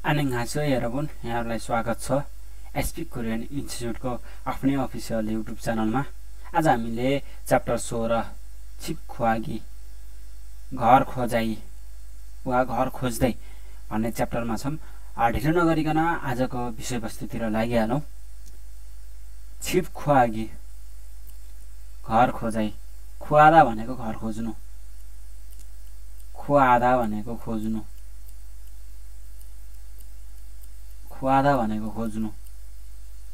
안녕하세요 여러분, यहाँहरुलाई स्वागत छ SP Korean इन्स्टिट्युटको आफ्नै अफिसियल युट्युब च्यानलमा। आज हामीले च्याप्टर 16 छिप खुवागी घर खोजाई वा घर खोज्दै भन्ने च्याप्टरमा छौं। ढिलो नगरिकन आजको विषयवस्तुतिर लागिहालौं। छिप खुवागी घर खोजाई, खुवादा भनेको घर खोज्नु, खुवादा भनेको खोज्नु, खुवादा भनेको खोज्नु।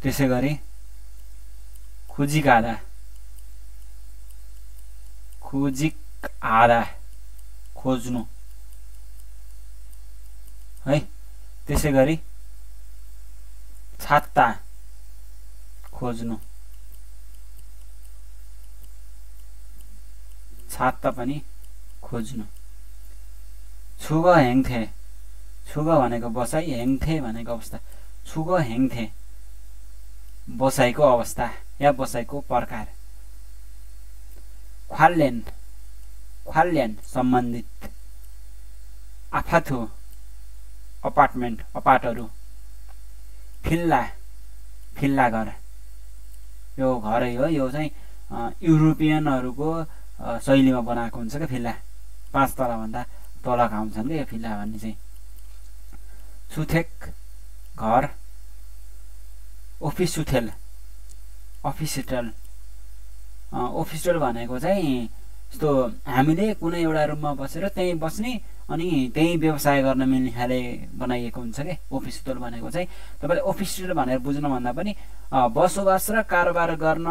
त्यसैगरी खुजिकादा, खुजिकादा खोज्नु है। त्यसैगरी छात्ता खोज्नु, छात्ता पनि खोज्नु। छुग हेङथे, छुग भनेको बसाई, हेङथे भनेको अवस्था। छुग हेङथे बसाईको अवस्था या बसाईको प्रकार। ख्वाल्यन, ख्वाल्यन सम्बन्धित। आफाथु अपार्टमेन्ट, अपार्टहरु। फिल्ला, फिल्ला घर, यो घरै हो। यो चाहिँ युरोपियनहरुको शैलीमा बनाएको हुन्छ के फिल्ला। 5 तला भन्दा तलका हुन्छन् के यो फिल्ला भन्ने चाहिँ। सुथेक घर, ओफिसुथेल, अफिसिटल। ओफिसिटल भनेको चाहिँ यस्तो हामीले कुनै एउटा रुममा बसेर त्यही बस्ने अनि त्यही व्यवसाय गर्न मिल्ने खाले बनाइएको हुन्छ के ओफिसिटल भनेको चाहिँ। तपाईले ओफिसिटल भनेर बुझ्न भन्दा पनि बसोबास र कारोबार गर्न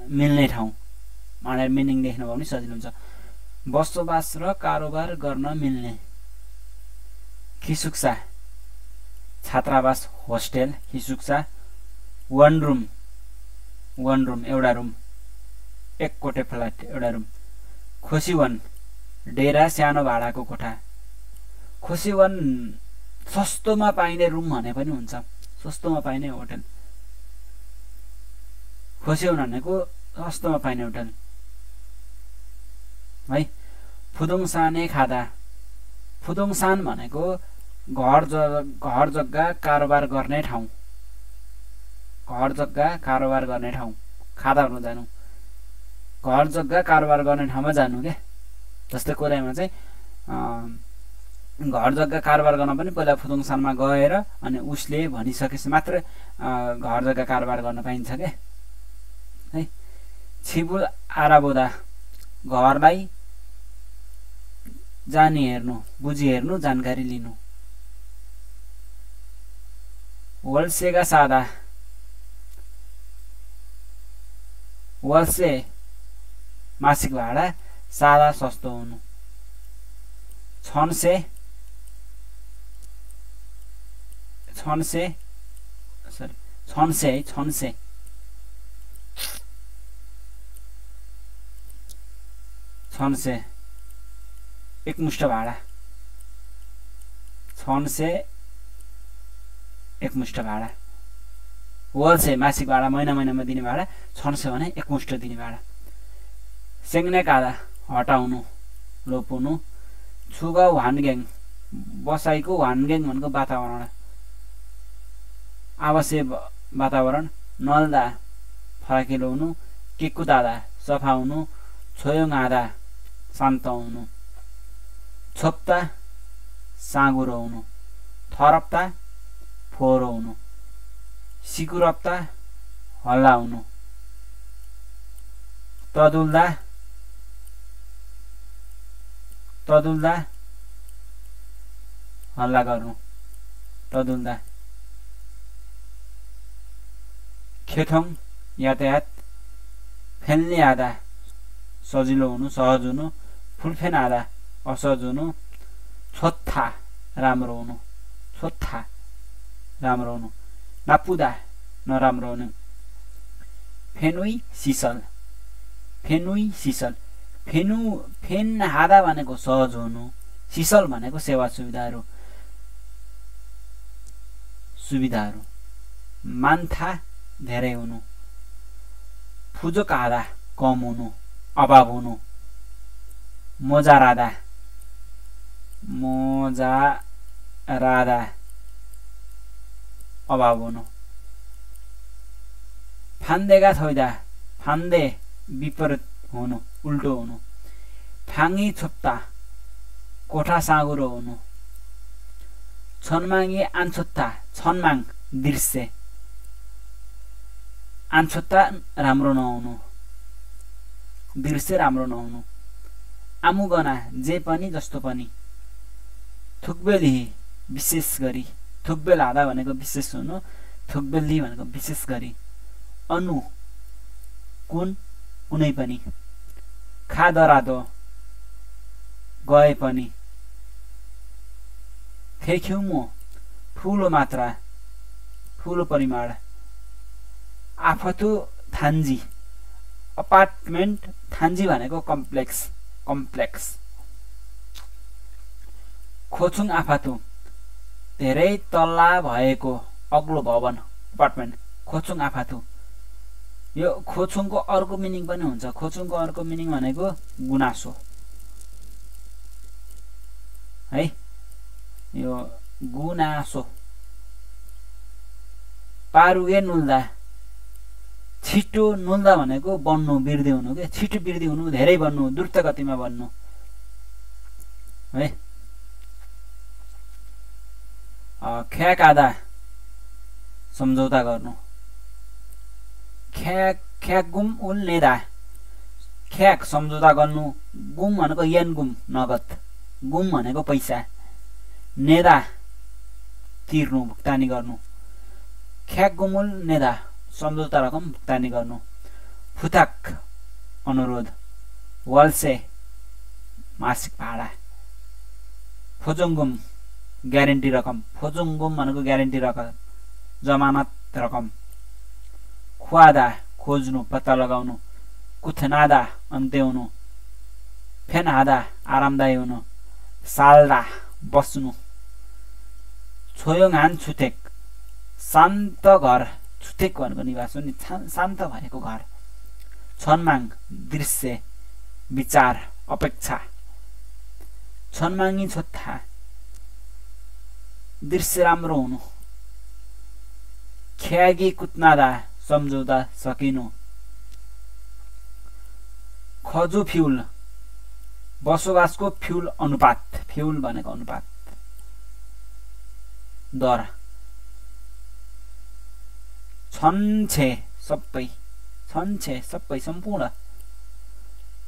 मिल्ने ठाउँ भनेर मिनिङ लेख्नु भने सजिलो हुन्छ। बसोबास र कारोबार गर्न मिल्ने। खिसुक्सा, छात्रावास, होस्टेल, खिसुक्सा। वन रुम, वन रुम एउटा रुम, एक कोठे फ्ल्याट एउटा रुम। खोसीवन, डेरा, सानो भाडाको कोठा। खोसीवन सस्तोमा पाइने रुम भने पनि हुन्छ, सस्तोमा पाइने होटल। खोसीवन भनेको सस्तोमा पाइने होटल है। फुदोङसाने खादा, फुदोङसान भनेको घर जग्गा कारोबार गर्ने ठाउँ, घर जग्गा कारोबार गर्ने ठाउँ। खादा भन्न जानु, घर जग्गा कारोबार गर्ने ठाउँमा जानु के। जस्तै कोरियामा चाहिँ घर जग्गा कारोबार गर्न पनि पहिला फुदोङसानमा गएर अनि उसले भनिसकेपछि मात्र घर जग्गा कारोबार गर्न पाइन्छ के है। छिबुल आराबोदा, घरलाई जानी हेर्नु, बुझी हेर्नु, जानकारी लिनु। वल्सेगा सादा, वल्से मासिक भाडा, सादा सस्तो हुनु। छन्से, छन्से सरी छन्से है, छन्से छन्से एकमुष्ट भाडा। छन्से एकमुष्ट भाडा। वल्से मासिक भाडा, महिना महिनामा दिने भाडा। छन्से भने एकमुष्ट दिने भाडा। सेङ्ने कादा, हटाउनु, लोपुनु। छुग वानगेङ, बसाईको वानगेङ भनेको वातावरण, आवश्यक वातावरण। नल्दा, फराकिलो हुनु। किकुदादा, सफा हुनु। छोयोङ आदा, शान्त हुनु। छोप्ता, साँगुरो हुनु। थरप्ता, फोहोरो हुनु। सिकुरप्ता, हल्ला हुनु। तदुल्दा, तदुल्दा हल्ला गर्नु, तदुल्दा। खेथोङ यातायात। फेल्ने आदा, सजिलो हुनु, सहज हुनु। फुलफेन आदा, असहज हुनु। छोत्था, राम्रो हुनु, छोत्था राम्रो हुनु। नापुदा, नराम्रो हुनु। फेनुई सिसल, फेनुई सिसल। फेन हादा भनेको सहज हुनु, सिसल भनेको सेवा सुविधाहरू, सुविधाहरू। मान्था, धेरै हुनु। फुजोक आदा, कम हुनु, अभाव हुनु। मोजा राधा, मोजा राधा अभाव हुनु फान्देगा थोइदा फान्दे विपरीत हुनु उल्टो हुनु फाङ्गी छोप्ता कोठा साँगुरो हुनु छन्माङ्गी आन्छोत्ता छन्माङ दृश्य आन्छोत्ता राम्रो नहुनु दृश्य राम्रो नहुनु आमुगना जे पनि जस्तो पनि थुकबेली विशेष गरी थुकबेल आधा भनेको विशेष हुनु थुकबेली भनेको विशेष गरी अनु कुन कुनै पनि खादरादो गए पनि थेख्युमो ठुलो मात्रा ठुलो परिमाण आफतु थान्जी अपार्टमेन्ट थान्जी भनेको कम्प्लेक्स खोचुङ आफातु धेरै तल्ला भएको अग्लो भवन अपार्टमेन्ट खोचुङ आफातु यो खोचुङको अर्को मिनिङ पनि हुन्छ खोचुङको अर्को मिनिङ भनेको गुनासो है यो गुनासो पारुगे नुल्दा छिटो नुल्दा भनेको बन्नु वृद्धि हुनु के छिटो वृद्धि हुनु धेरै बन्नु द्रुत गतिमा बन्नु है ख्याक आधा सम्झौता गर्नु ख्याक गुम उल नेदा ख्याक सम्झौता गर्नु गुम भनेको येन गुम नगद गुम भनेको पैसा नेदा तिर्नु भुक्तानी गर्नु ख्याक गुमुल नेदा सम्झौता रकम भुक्तानी गर्नु फुताक अनुरोध वाल्से मासिक भाडा फोजुङगुम ग्यारेन्टी रकम फोजुङगुम भनेको ग्यारेन्टी रकम जमानत रकम खुवादा खोज्नु पत्ता लगाउनु कुथनादा अन्त्याउनु फेनहादा आरामदायी हुनु साल्दा बस्नु छोयोङहान छुतेक शान्त घर छुतेक भनेको निवास हो नि शान्त भएको घर छन्माङ दृश्य विचार अपेक्षा छन्माङ्गी छोत्था दृश्य राम्रो हुनु ख्यागी कुत्नादा सम्झौता सकिनु खजु फ्युल बसोबासको फ्युल अनुपात फ्युल भनेको अनुपात दर छन्छे सबै सम्पूर्ण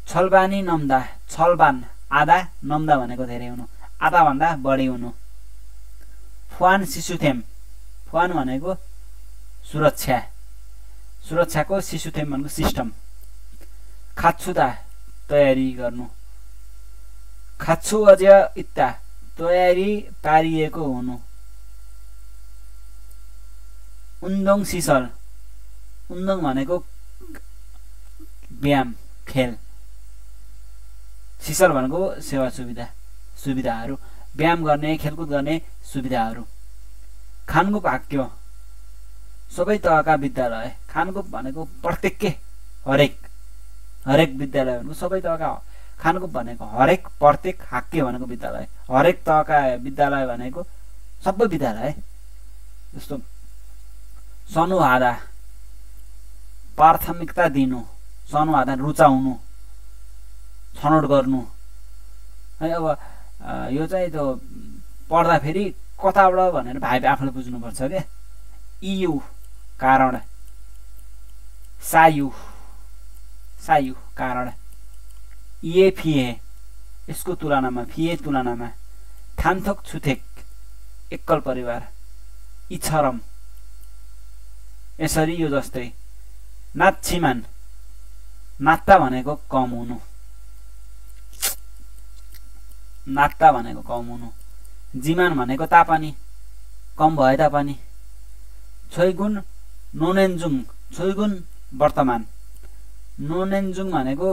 छलबानी नम्दा छलबान आधा नम्दा भनेको धेरै हुनु आधा भन्दा बढी हुनु फुवान शिशुथेम फुवान भनेको सुरक्षाको शिशुथेम भनेको सिस्टम खाच्छुदा तयारी गर्नु खाच्छु अझ इत्ता तयारी पारिएको हुनु उन्दोङ सिसल उन्दोङ भनेको व्यायाम खेल सिसल भनेको सेवा सुविधाहरू व्यायाम गर्ने खेलकुद गर्ने सुविधाहरू खानगुप हाक्यो सबै तहका विद्यालय खानगुप भनेको प्रत्येक हरेक विद्यालय भनेको सबै तहका खानगुप भनेको हरेक प्रत्येक हाक्य भनेको विद्यालय हरेक तहका विद्यालय भनेको सबै विद्यालय जस्तो सनुहादा प्राथमिकता दिनु सनुहादा रुचाउनु छनौट गर्नु है अब यो चाहिँ त्यो पढ्दा फेरि कताबाट भनेर भाइ आफूले बुझ्नुपर्छ के इयु कारण सायु कारण इए फिए यसको तुलनामा फिए तुलनामा थान्थोक छुथेक एकल परिवार इछरम यसरी यो जस्तै नाच्छिमान नात्ता भनेको कम हुनु जिमान भनेको तापनि कम भए तापनि छोइगुन नोनेन्जुङ छोइगुन वर्तमान नोनेन्जुङ भनेको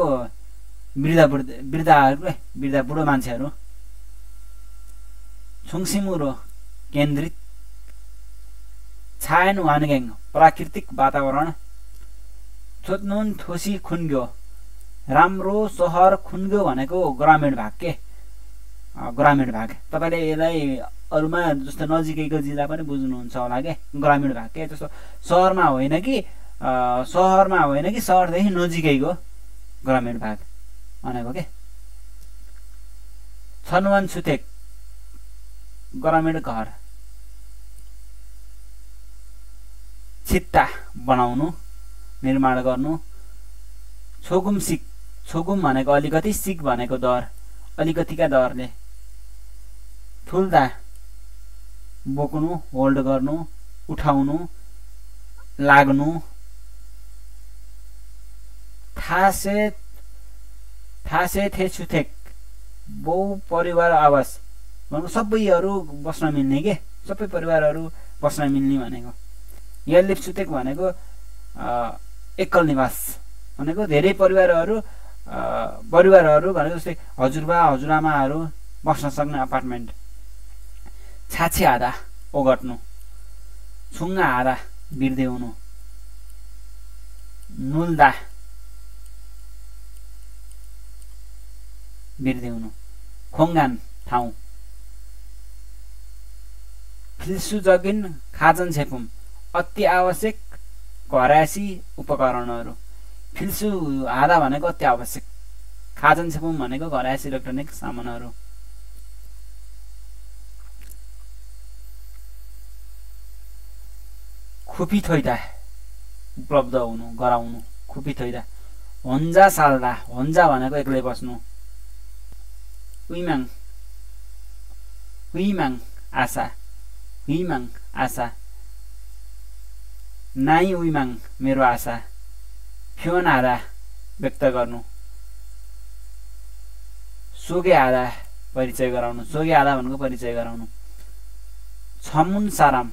वृद्धा बुढो मान्छेहरू छुङसिमुरो केन्द्रित छायन वानग्याङ प्राकृतिक वातावरण छोत्नुन थोसी खुन्ग्यो राम्रो सहर खुन्ग्यो भनेको ग्रामीण भाग के ग्रामीण भाग तपाईले यसलाई जिल्लाहरुमा जस्तो नजिकैको जिल्ला पनि बुझ्नुहुन्छ होला के ग्रामीण भाग के जस्तो सहरमा होइन कि सहरदेखि नजिकैको ग्रामीण भाग भनेको के छनुवान छुतेक ग्रामीण घर छिट्टा बनाउनु निर्माण गर्नु छोगुम सिक छोगुम भनेको अलिकति सिक भनेको दर अलिकतिका दरले थुल्दा बोक्नु होल्ड गर्नु उठाउनु लाग्नु थासे थेछुथेक बहु परिवार आवास भनेको सबैहरू बस्न मिल्ने के सबै परिवारहरू बस्न मिल्ने भनेको यल्लिप सुतेक भनेको एकल निवास भनेको धेरै परिवारहरू भनेको जस्तै हजुरबा हजुरआमाहरू बस्न सक्ने अपार्टमेन्ट छाछे आधा ओगट्नु छुङ्गा आधा बिर्देउनु नुल्दा बिर्देउनु खोङ्गान ठाउँ फिल्सु जगिन खाजन छेपुम अति आवश्यक घरायसी उपकरणहरू फिल्सु आधा भनेको अति आवश्यक खाजन छेपुम भनेको घरायसी इलेक्ट्रोनिक सामानहरू खुपी थोइदा उपलब्ध हुनु गराउनु खुपी थोइदा होन्जा साल्दा होन्जा भनेको एक्लै बस्नु हुइमाङ आशा नाइ उइमाङ मेरो आशा फ्योन आधा व्यक्त गर्नु सोगे आधा परिचय गराउनु सोगे आधा भनेको परिचय गराउनु छमुन साराम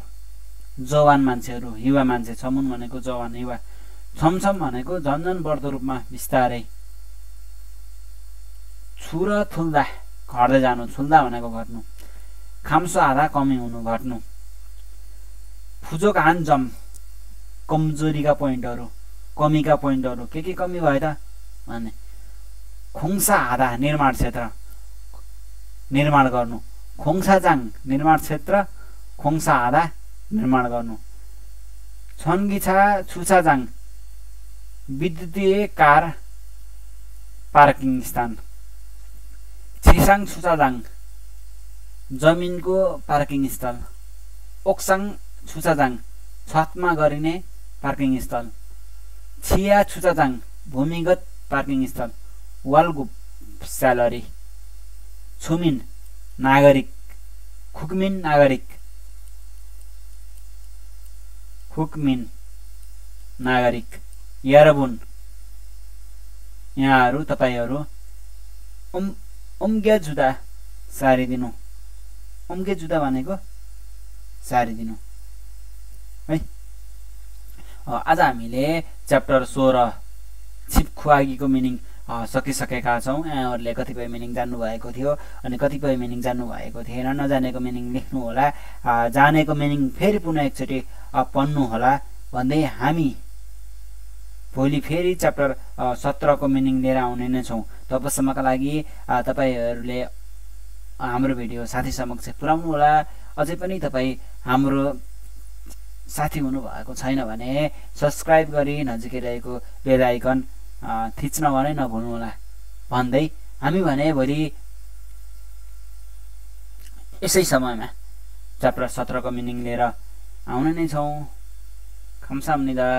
जवान मान्छेहरू युवा मान्छे छमुन भनेको जवान युवा छमछम भनेको झन्झन बढ्दो रूपमा बिस्तारै छुर थुल्दा घट्दै जानु छुल्दा भनेको घट्नु खाम्सो आधा कमी हुनु घट्नु फुजोक हान जम कमजोरीका पोइन्टहरू कमीका पोइन्टहरू के कमी भयो त भने खोङ्सा आधा निर्माण क्षेत्र निर्माण गर्नु खोङ्सा जाङ निर्माण क्षेत्र खोङ्सा आधा निर्माण गर्नु छन्गिछा छुछा जाङ विद्युतीय कार पार्किङ स्थान छिसाङ छुचाजाङ जमिनको पार्किङ स्थल ओक्साङ छुचाजाङ छतमा गरिने पार्किङ स्थल छिया छुचाजाङ भूमिगत पार्किङ स्थल वालगुप स्यालरी छुमिन नागरिक खुकमिन नागरिक यारबुन यहाँहरू तपाईहरू उम्गे जुदा सारिदिनु उम्गे जुदा भनेको सारिदिनु है। आज हामीले च्याप्टर 16 छिप खुवागीको मिनिङ सकिसकेका छौं। यहाँहरूले कतिपय मिनिङ जान्नु भएको थियो अनि कतिपय मिनिङ जान्नु भएको थिएन। नजानेको मिनिङ लेख्नु होला, जानेको मिनिङ फेरि पुनः एकचोटि पढ्नु होला भन्दै हामी भोलि फेरि च्याप्टर 17 को मिनिङ लिएर आउने नै छौं। तबसम्मका लागि तपाईहरुले हाम्रो भिडियो साथी समक्ष पुर्याउनु होला। अझै पनि तपाई हाम्रो साथी हुनु भएको छैन भने सब्स्क्राइब गरी नजिकै रहेको बेल आइकन थिच्न भने नभुल्नु होला भन्दै हामी भने भोलि यसै समयमा च्याप्टर 17 को मिनिङ लिएर आउने नै छौं। खम्सामनिदा।